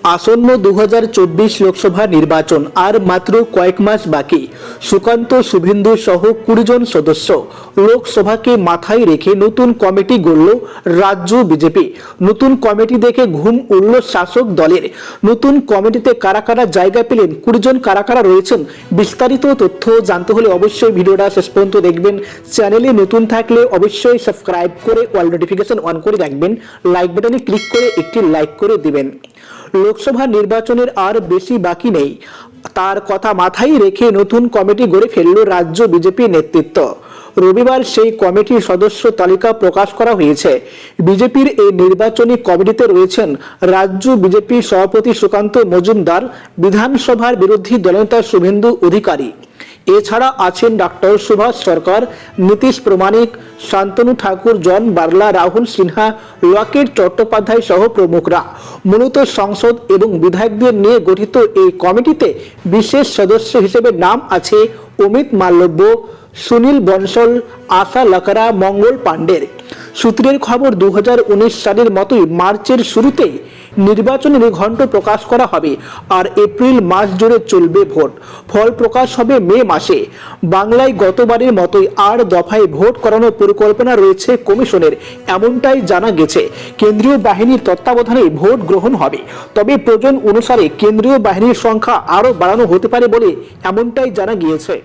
আসন্ন 2024 লোকসভা নির্বাচন আর মাত্র কয়েক মাস বাকি। সুকান্ত শুভেন্দু সহ 20 জন সদস্য লোকসভাকে মাথায় রেখে নতুন কমিটি গড়ল রাজ্য বিজেপি। নতুন কমিটি দেখে ঘুম উড়ল শাসক দলের। নতুন কমিটিতে কারা কারা জায়গা পেলেন, 20 জন কারা কারা রয়েছেন, বিস্তারিত তথ্য জানতে হলে অবশ্যই ভিডিওটা শেষ পর্যন্ত দেখবেন। চ্যানেলে নতুন থাকলে অবশ্যই সাবস্ক্রাইব করে অল নোটিফিকেশন অন করে রাখবেন। লাইক বাটনে ক্লিক করে একটি লাইক করে দিবেন। লোকসভা নির্বাচনের আর বেশি বাকি নেই, তার কথা মাথায় রেখে নতুন কমিটি গড়ে ফেলল রাজ্য বিজেপি নেতৃত্ব। রবিবার সেই কমিটির সদস্য তালিকা প্রকাশ করা হয়েছে। বিজেপির এই নির্বাচনী কমিটিতে রয়েছেন রাজ্য বিজেপি সভাপতি সুকান্ত মজুমদার, বিধানসভার বিরোধী দলনেতা শুভেন্দু অধিকারী। এছাড়া আছেন ডক্টর সুভাষ সরকার, নীতিশ প্রমাণিক, শান্তনু ঠাকুর, জন বার্লা, রাহুল সিনহা, লকেট চট্টোপাধ্যায় সহ প্রমুখরা। মূলত সংসদ এবং বিধায়কদের নিয়ে গঠিত এই কমিটিতে বিশেষ সদস্য হিসেবে নাম আছে অমিত মালব্য, সুনীল বনসল, আশা লাকড়া, মঙ্গল পাণ্ডের। সূত্রের খবর 2019 সালের মতোই মার্চের শুরুতেই নির্বাচনী নিঘণ্ট প্রকাশ করা হবে আর এপ্রিল মাস জুড়ে চলবে ভোট। ফল প্রকাশ হবে মে মাসে। বাংলায় গতবারের মতোই 8 দফায় ভোট করানোর পরিকল্পনা রয়েছে কমিশনের, এমনটাই জানা গেছে। কেন্দ্রীয় বাহিনীর তত্ত্বাবধানে ভোট গ্রহণ হবে, তবে প্রয়োজন অনুসারে কেন্দ্রীয় বাহিনীর সংখ্যা আরও বাড়ানো হতে পারে বলে এমনটাই জানা গিয়েছে।